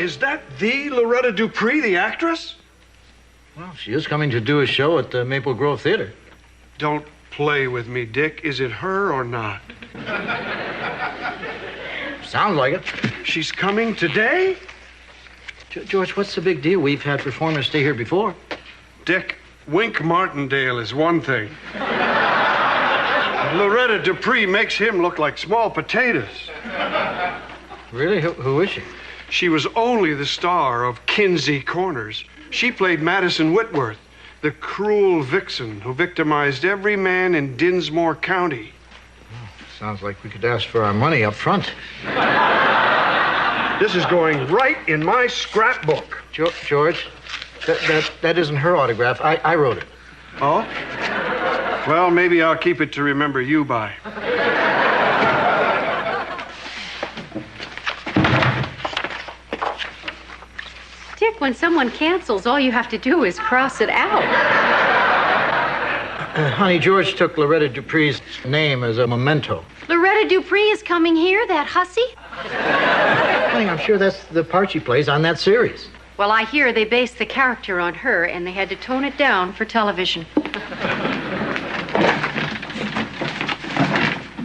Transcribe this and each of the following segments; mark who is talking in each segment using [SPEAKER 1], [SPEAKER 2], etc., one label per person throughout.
[SPEAKER 1] Is that the Loretta Dupree, the actress?
[SPEAKER 2] Well, she is coming to do a show at the Maple Grove Theater.
[SPEAKER 1] Don't play with me, Dick. Is it her or not?
[SPEAKER 2] Sounds like it.
[SPEAKER 1] She's coming today?
[SPEAKER 2] George, what's the big deal? We've had performers stay here before.
[SPEAKER 1] Dick, Wink Martindale is one thing. Loretta Dupree makes him look like small potatoes.
[SPEAKER 2] Really? Who is she?
[SPEAKER 1] She was only the star of Kinsey Corners. She played Madison Whitworth, the cruel vixen who victimized every man in Dinsmore County.
[SPEAKER 2] Sounds like we could ask for our money up front.
[SPEAKER 1] This is going right in my scrapbook.
[SPEAKER 2] George, that isn't her autograph. I wrote it.
[SPEAKER 1] Oh? Well, maybe I'll keep it to remember you by.
[SPEAKER 3] Dick, when someone cancels, all you have to do is cross it out.
[SPEAKER 2] Honey, George took Loretta Dupree's name as a memento.
[SPEAKER 3] Loretta Dupree is coming here, that hussy?
[SPEAKER 2] Honey, I'm sure that's the part she plays on that series.
[SPEAKER 3] Well, I hear they based the character on her, and they had to tone it down for television.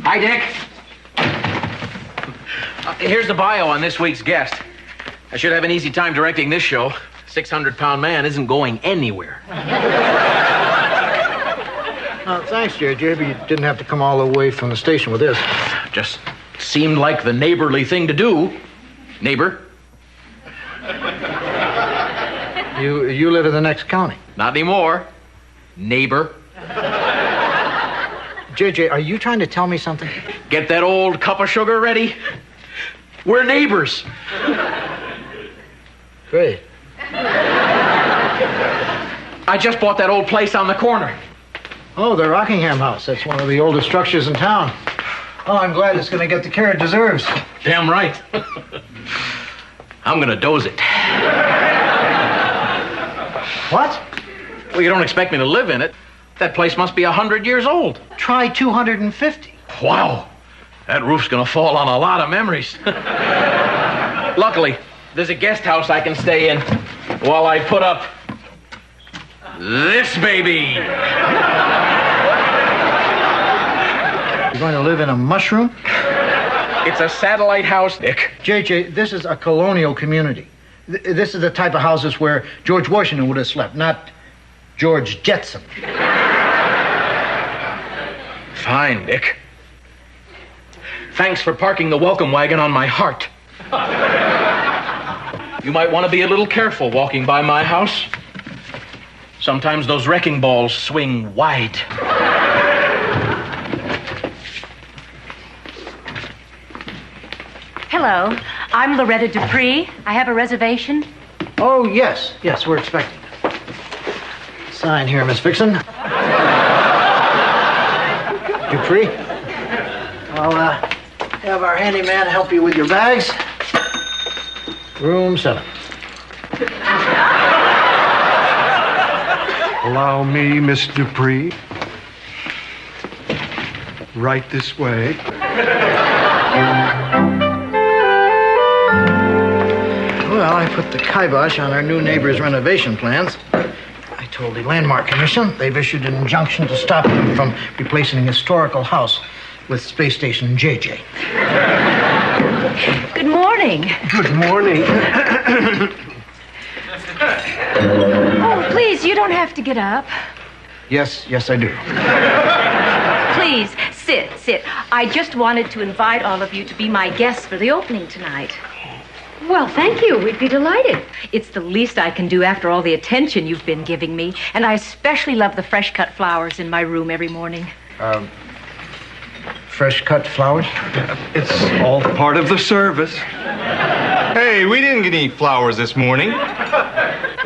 [SPEAKER 4] Hi, Dick. Here's the bio on this week's guest. I should have an easy time directing this show. 600-pound man isn't going anywhere.
[SPEAKER 2] Thanks, George. You didn't have to come all the way from the station with this.
[SPEAKER 4] Just seemed like the neighborly thing to do. Neighbor?
[SPEAKER 2] You live in the next county.
[SPEAKER 4] Not anymore. Neighbor.
[SPEAKER 2] JJ, are you trying to tell me something?
[SPEAKER 4] Get that old cup of sugar ready. We're neighbors.
[SPEAKER 2] Great.
[SPEAKER 4] I just bought that old place on the corner.
[SPEAKER 2] Oh, the Rockingham House. That's one of the oldest structures in town. Oh, I'm glad it's going to get the care it deserves.
[SPEAKER 4] Damn right. I'm going to doze it.
[SPEAKER 2] What?
[SPEAKER 4] Well, you don't expect me to live in it. That place must be 100 years old.
[SPEAKER 2] Try 250.
[SPEAKER 4] Wow. That roof's going to fall on a lot of memories. Luckily, there's a guest house I can stay in while I put up this baby.
[SPEAKER 2] You're going to live in a mushroom?
[SPEAKER 4] It's a satellite house, Dick.
[SPEAKER 2] JJ, this is a colonial community. This is the type of houses where George Washington would have slept, not George Jetson.
[SPEAKER 4] Fine, Dick. Thanks for parking the welcome wagon on my heart. You might want to be a little careful walking by my house. Sometimes those wrecking balls swing wide.
[SPEAKER 5] Hello, I'm Loretta Dupree. I have a reservation.
[SPEAKER 2] Oh, yes, we're expecting it. Sign here, Miss Vixen. Dupree. I'll have our handyman help you with your bags. Room 7.
[SPEAKER 1] Allow me, Miss Dupree. Right this way.
[SPEAKER 2] Well, I put the kibosh on our new neighbor's renovation plans. I told the Landmark Commission they've issued an injunction to stop them from replacing a historical house with Space Station JJ.
[SPEAKER 5] Good morning.
[SPEAKER 1] Good morning.
[SPEAKER 5] Oh, please, you don't have to get up.
[SPEAKER 2] Yes, I do.
[SPEAKER 5] Please, sit. I just wanted to invite all of you to be my guests for the opening tonight.
[SPEAKER 3] Well, thank you. We'd be delighted.
[SPEAKER 5] It's the least I can do after all the attention you've been giving me, and I especially love the fresh-cut flowers in my room every morning.
[SPEAKER 2] Fresh-cut flowers?
[SPEAKER 1] It's all part of the service.
[SPEAKER 6] Hey, we didn't get any flowers this morning.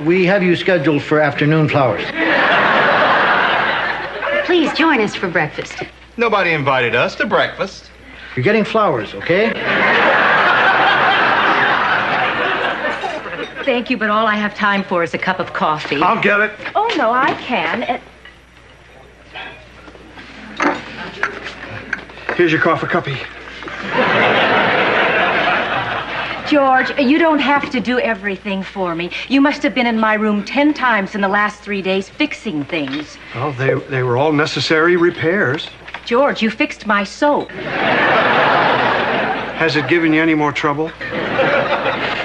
[SPEAKER 2] We have you scheduled for afternoon flowers.
[SPEAKER 3] Please join us for breakfast.
[SPEAKER 6] Nobody invited us to breakfast.
[SPEAKER 2] You're getting flowers, okay?
[SPEAKER 5] Thank you, but all I have time for is a cup of coffee.
[SPEAKER 1] I'll get it.
[SPEAKER 5] Oh, no, I can.
[SPEAKER 1] Here's your coffee cuppy.
[SPEAKER 5] George, you don't have to do everything for me. You must have been in my room 10 times in the last 3 days fixing things.
[SPEAKER 1] Well, they were all necessary repairs.
[SPEAKER 5] George, you fixed my soap.
[SPEAKER 1] Has it given you any more trouble?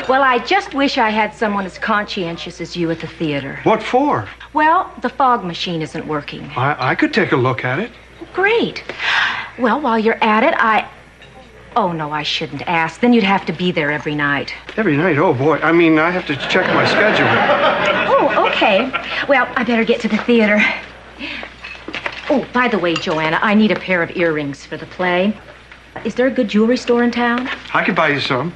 [SPEAKER 5] Well, I just wish I had someone as conscientious as you at the theater.
[SPEAKER 1] What for?
[SPEAKER 5] Well, the fog machine isn't working.
[SPEAKER 1] I could take a look at it.
[SPEAKER 5] Great. Well, while you're at it, Oh, no, I shouldn't ask. Then you'd have to be there every night.
[SPEAKER 1] Every night? Oh, boy. I mean, I have to check my schedule.
[SPEAKER 5] Oh, okay. Well, I better get to the theater. Oh, by the way, Joanna, I need a pair of earrings for the play. Is there a good jewelry store in town?
[SPEAKER 1] I could buy you some.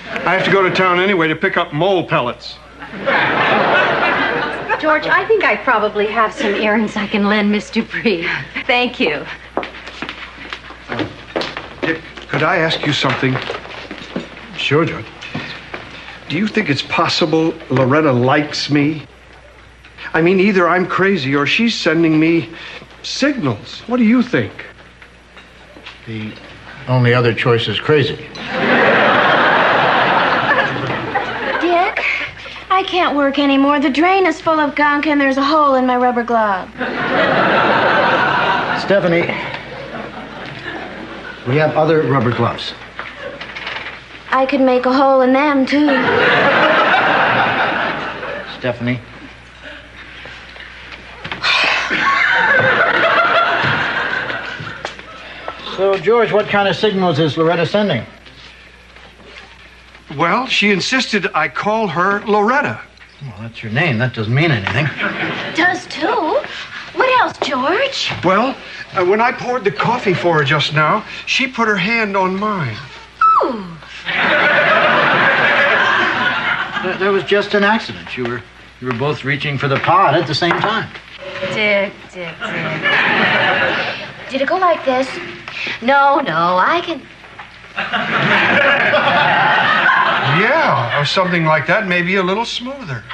[SPEAKER 1] I have to go to town anyway to pick up mole pellets.
[SPEAKER 3] George, I think I probably have some earrings I can lend Miss Dupree.
[SPEAKER 5] Thank you.
[SPEAKER 1] Dick, could I ask you something?
[SPEAKER 2] Sure, George.
[SPEAKER 1] Do you think it's possible Loretta likes me? I mean, either I'm crazy or she's sending me signals. What do you think?
[SPEAKER 2] The only other choice is crazy.
[SPEAKER 7] Dick, I can't work anymore. The drain is full of gunk and there's a hole in my rubber glove.
[SPEAKER 2] Stephanie, we have other rubber gloves.
[SPEAKER 7] I could make a hole in them, too.
[SPEAKER 2] Stephanie. So, George, what kind of signals is Loretta sending?
[SPEAKER 1] Well, she insisted I call her Loretta.
[SPEAKER 2] Well, that's your name. That doesn't mean anything.
[SPEAKER 7] Does, too? What else, George?
[SPEAKER 1] Well, when I poured the coffee for her just now, she put her hand on mine.
[SPEAKER 7] Ooh.
[SPEAKER 2] That was just an accident. You were both reaching for the pot at the same time.
[SPEAKER 7] Dick. Did it go like this? No, I can...
[SPEAKER 1] Yeah, or something like that, maybe a little smoother.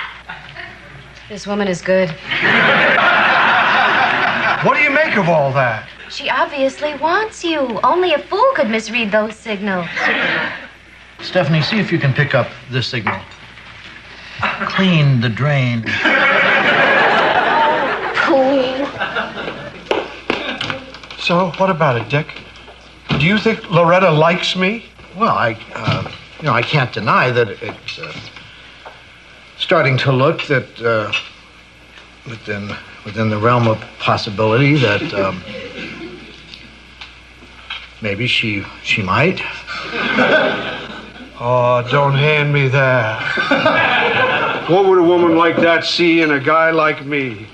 [SPEAKER 3] This woman is good.
[SPEAKER 1] What do you make of all that?
[SPEAKER 7] She obviously wants you. Only a fool could misread those signals.
[SPEAKER 2] Stephanie, see if you can pick up this signal. Clean the drain.
[SPEAKER 7] Fool.
[SPEAKER 1] So, what about it, Dick? Do you think Loretta likes me?
[SPEAKER 2] Well, I can't deny that it's starting to look that within the realm of possibility that maybe she might.
[SPEAKER 1] Oh, don't hand me that. What would a woman like that see in a guy like me?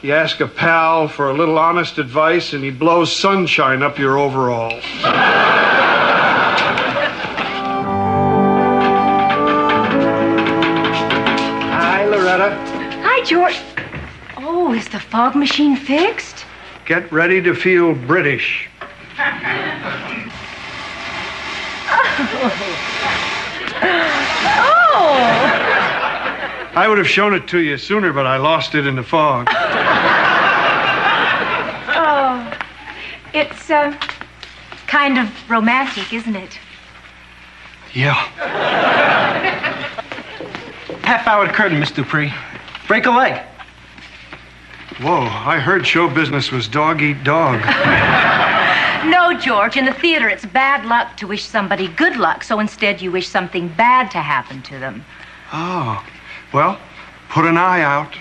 [SPEAKER 1] You ask a pal for a little honest advice, and he blows sunshine up your overalls. Hi, Loretta.
[SPEAKER 5] Hi, George. Oh, is the fog machine fixed?
[SPEAKER 1] Get ready to feel British. I would have shown it to you sooner, but I lost it in the fog.
[SPEAKER 5] Oh, it's kind of romantic, isn't it?
[SPEAKER 1] Yeah.
[SPEAKER 8] Half-hour curtain, Miss Dupree. Break a leg.
[SPEAKER 1] Whoa, I heard show business was dog eat dog.
[SPEAKER 5] No, George. In the theater, it's bad luck to wish somebody good luck, so instead you wish something bad to happen to them.
[SPEAKER 1] Oh, well, put an eye out.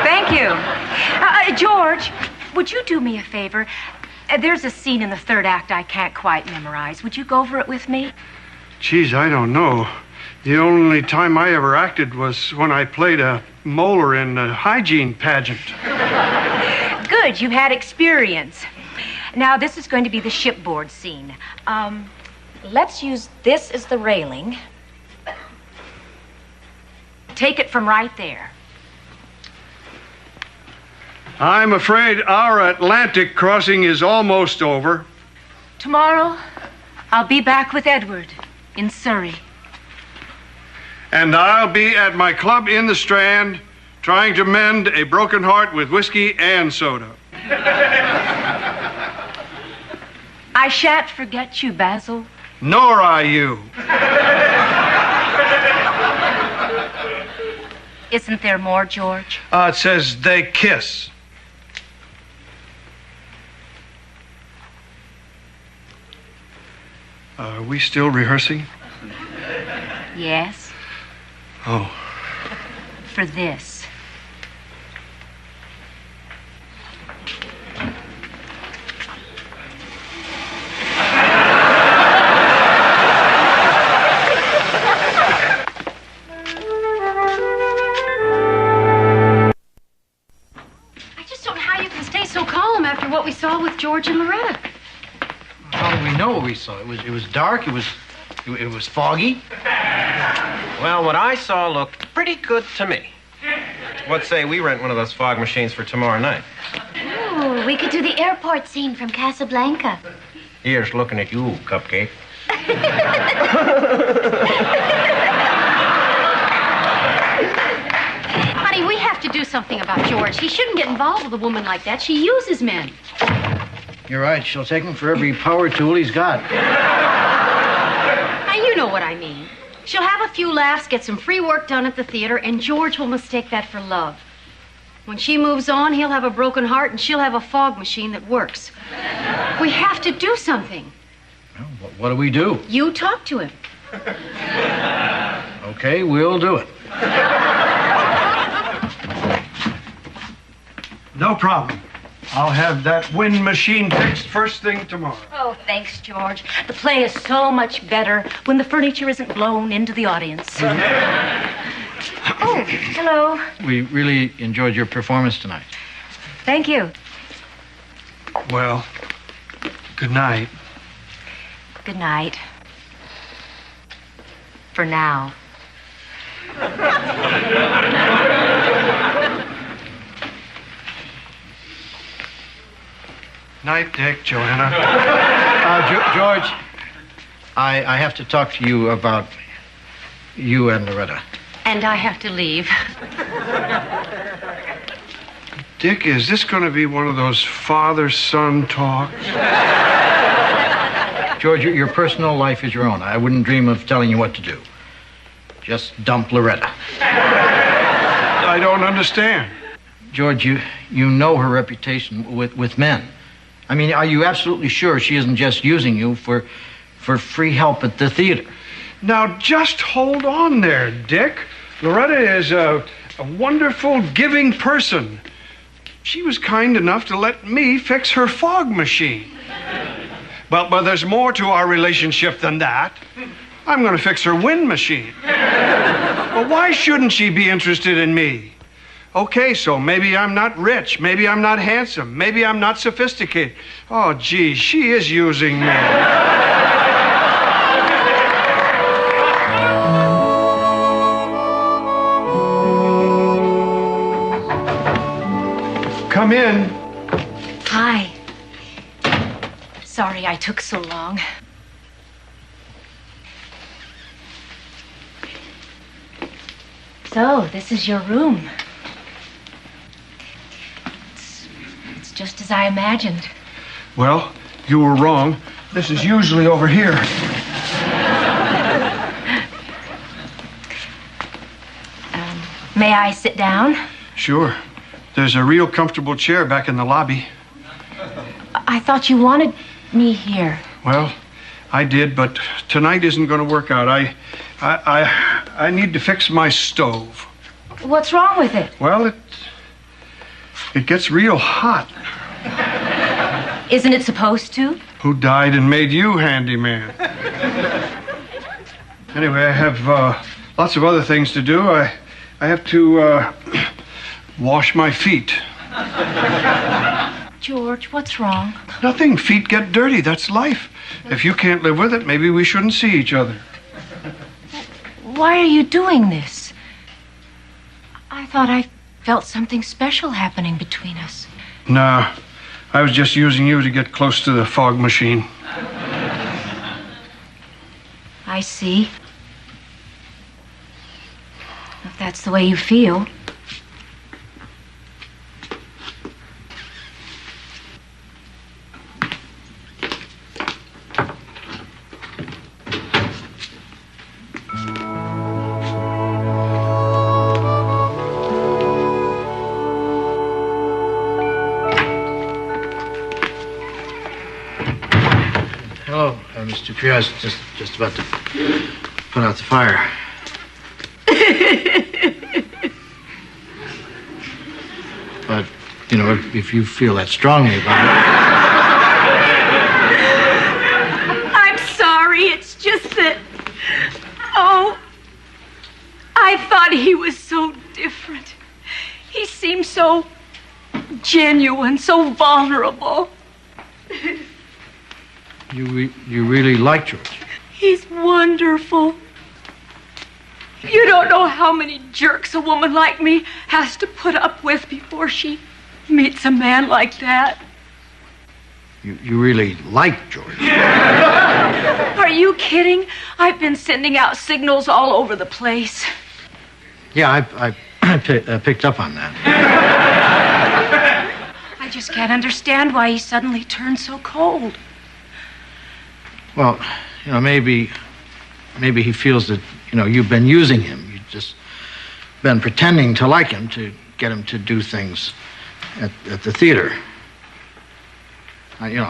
[SPEAKER 5] Thank you. George, would you do me a favor? There's a scene in the third act I can't quite memorize. Would you go over it with me?
[SPEAKER 1] Geez, I don't know. The only time I ever acted was when I played a molar in a hygiene pageant.
[SPEAKER 5] Good, you've had experience. Now, this is going to be the shipboard scene. Let's use this as the railing. Take it from right there.
[SPEAKER 1] I'm afraid our Atlantic crossing is almost over.
[SPEAKER 5] Tomorrow, I'll be back with Edward in Surrey.
[SPEAKER 1] And I'll be at my club in the Strand trying to mend a broken heart with whiskey and soda.
[SPEAKER 5] I shan't forget you, Basil.
[SPEAKER 1] Nor are you.
[SPEAKER 5] Isn't there more, George?
[SPEAKER 1] It says they kiss. Are we still rehearsing?
[SPEAKER 5] Yes,
[SPEAKER 1] Oh.
[SPEAKER 5] for this.
[SPEAKER 3] After what we saw with George and Loretta.
[SPEAKER 2] How do we know what we saw? It was dark. It was foggy.
[SPEAKER 8] Well, what I saw looked pretty good to me. What say we rent one of those fog machines for tomorrow night?
[SPEAKER 7] Ooh, we could do the airport scene from Casablanca.
[SPEAKER 8] Here's looking at you, Cupcake.
[SPEAKER 3] Honey, we have to do something about George. He shouldn't get involved with a woman like that. She uses men.
[SPEAKER 2] You're right. She'll take him for every power tool he's got.
[SPEAKER 3] Now, you know what I mean. She'll have a few laughs, get some free work done at the theater, and George will mistake that for love. When she moves on, he'll have a broken heart, and she'll have a fog machine that works. We have to do something.
[SPEAKER 2] Well, what do we do?
[SPEAKER 3] You talk to him.
[SPEAKER 2] Okay, we'll do it.
[SPEAKER 1] No problem. I'll have that wind machine fixed first thing tomorrow.
[SPEAKER 5] Oh, thanks, George. The play is so much better when the furniture isn't blown into the audience. Oh, hello.
[SPEAKER 2] We really enjoyed your performance tonight.
[SPEAKER 5] Thank you.
[SPEAKER 1] Well, good night.
[SPEAKER 5] Good night. For now.
[SPEAKER 1] Night, Dick, Joanna.
[SPEAKER 2] George, I have to talk to you about you and Loretta.
[SPEAKER 3] And I have to leave.
[SPEAKER 1] Dick, is this going to be one of those father-son talks?
[SPEAKER 2] George, your personal life is your own. I wouldn't dream of telling you what to do. Just dump Loretta.
[SPEAKER 1] I don't understand.
[SPEAKER 2] George, you know her reputation with men. I mean, are you absolutely sure she isn't just using you for free help at the theater?
[SPEAKER 1] Now, just hold on there, Dick. Loretta is a wonderful, giving person. She was kind enough to let me fix her fog machine. But there's more to our relationship than that. I'm going to fix her wind machine. Well, why shouldn't she be interested in me? Okay, so maybe I'm not rich. Maybe I'm not handsome. Maybe I'm not sophisticated. Oh, gee, she is using me. Come in.
[SPEAKER 5] Hi. Sorry I took so long. So, this is your room. It's just as I imagined.
[SPEAKER 1] Well, you were wrong. This is usually over here.
[SPEAKER 5] May I sit down?
[SPEAKER 1] Sure. There's a real comfortable chair back in the lobby.
[SPEAKER 5] I thought you wanted me here.
[SPEAKER 1] Well, I did, but tonight isn't going to work out. I need to fix my stove.
[SPEAKER 5] What's wrong with it?
[SPEAKER 1] Well, it gets real hot.
[SPEAKER 5] Isn't it supposed to?
[SPEAKER 1] Who died and made you handyman? Anyway, I have lots of other things to do. I have to wash my feet.
[SPEAKER 5] George, what's wrong?
[SPEAKER 1] Nothing. Feet get dirty. That's life. If you can't live with it, maybe we shouldn't see each other.
[SPEAKER 5] Why are you doing this? I thought I felt something special happening between us.
[SPEAKER 1] Nah, I was just using you to get close to the fog machine.
[SPEAKER 5] I see. If that's the way you feel.
[SPEAKER 2] Mr. Dupree, I was just about to put out the fire. But, you know, if you feel that strongly about it...
[SPEAKER 5] I'm sorry. It's just that... Oh, I thought he was so different. He seemed so genuine, so vulnerable.
[SPEAKER 2] You really like George?
[SPEAKER 5] He's wonderful. You don't know how many jerks a woman like me has to put up with before she meets a man like that.
[SPEAKER 2] You really like George?
[SPEAKER 5] Are you kidding? I've been sending out signals all over the place.
[SPEAKER 2] Yeah, I picked up on that.
[SPEAKER 5] I just can't understand why he suddenly turned so cold.
[SPEAKER 2] Well, you know, maybe he feels that, you know, you've been using him. You've just been pretending to like him to get him to do things at the theater. You know,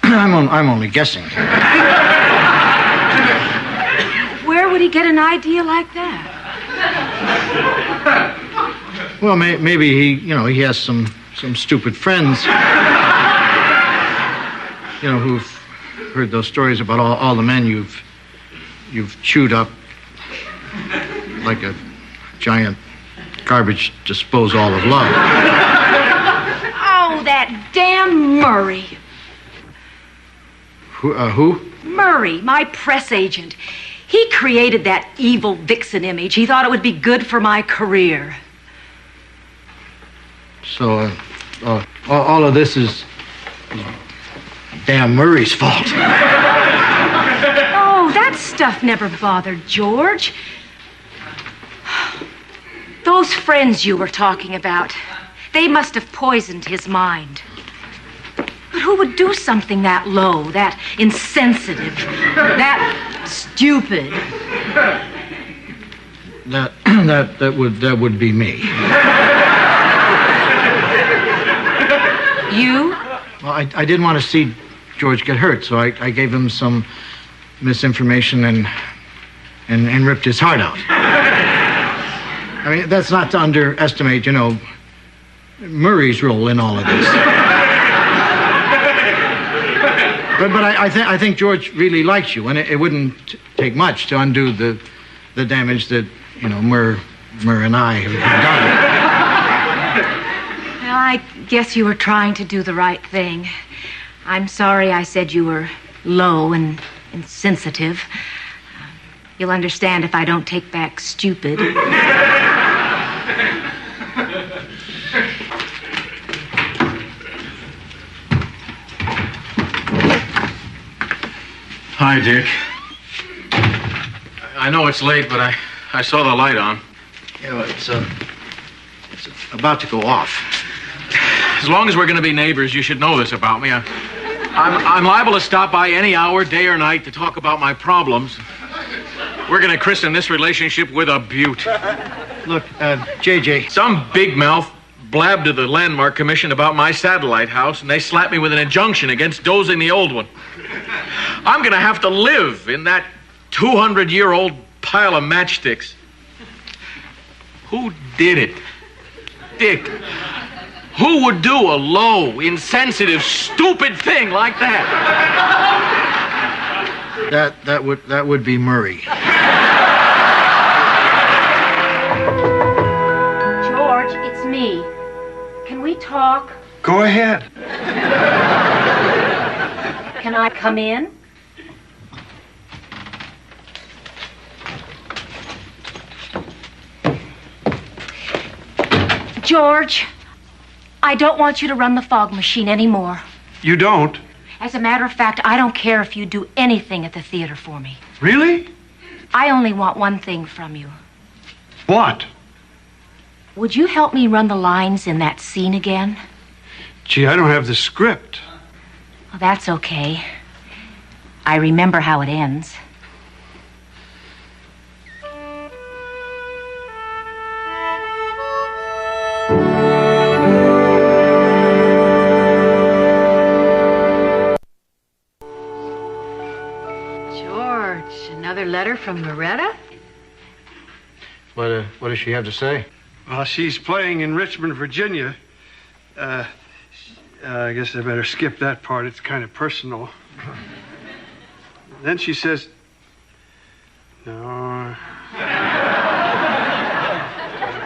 [SPEAKER 2] I'm only guessing here.
[SPEAKER 5] Where would he get an idea like that?
[SPEAKER 2] Well, maybe he has some stupid friends, you know, who've heard those stories about all the men you've chewed up like a giant garbage disposal of love.
[SPEAKER 5] Oh, that damn Murray.
[SPEAKER 2] Who?
[SPEAKER 5] Murray, my press agent. He created that evil vixen image. He thought it would be good for my career.
[SPEAKER 2] So, all of this is damn Murray's fault.
[SPEAKER 5] Oh, that stuff never bothered George. Those friends you were talking about, they must have poisoned his mind. But who would do something that low, that insensitive, that stupid?
[SPEAKER 2] That would be me.
[SPEAKER 5] You?
[SPEAKER 2] Well, I didn't want to see George get hurt, so I gave him some misinformation and ripped his heart out. I mean, that's not to underestimate, you know, Murray's role in all of this. But I think George really likes you, and it wouldn't take much to undo the damage that, you know, Murr and I have done.
[SPEAKER 5] Well, I guess you were trying to do the right thing. I'm sorry I said you were low and insensitive. You'll understand if I don't take back stupid.
[SPEAKER 4] Hi, Dick. I know it's late, but I saw the light on.
[SPEAKER 2] You know, it's about to go off.
[SPEAKER 4] As long as we're going to be neighbors, you should know this about me. I'm liable to stop by any hour, day or night, to talk about my problems. We're going to christen this relationship with a beaut.
[SPEAKER 2] Look, JJ.
[SPEAKER 4] Some big mouth blabbed to the Landmark Commission about my satellite house, and they slapped me with an injunction against dozing the old one. I'm going to have to live in that 200-year-old pile of matchsticks. Who did it? Dick. Who would do a low, insensitive, stupid thing like that?
[SPEAKER 2] That would be Murray.
[SPEAKER 5] George, it's me. Can we talk?
[SPEAKER 1] Go ahead.
[SPEAKER 5] Can I come in? George, I don't want you to run the fog machine anymore.
[SPEAKER 1] You don't?
[SPEAKER 5] As a matter of fact, I don't care if you do anything at the theater for me.
[SPEAKER 1] Really?
[SPEAKER 5] I only want one thing from you.
[SPEAKER 1] What?
[SPEAKER 5] Would you help me run the lines in that scene again?
[SPEAKER 1] Gee, I don't have the script.
[SPEAKER 5] Well, that's okay. I remember how it ends.
[SPEAKER 9] letter from Loretta?
[SPEAKER 2] What does she have to say?
[SPEAKER 1] Well, she's playing in Richmond, Virginia. I guess I better skip that part. It's kind of personal. Then she says, no.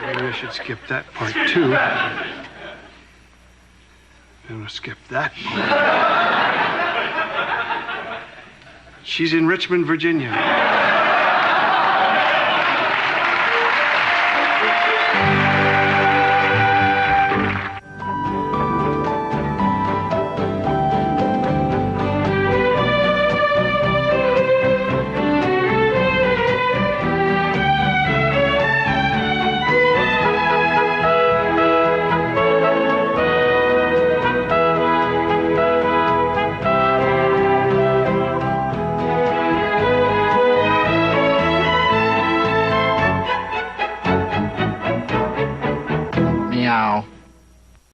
[SPEAKER 1] Maybe I should skip that part, too. I'm going to skip that part. She's in Richmond, Virginia.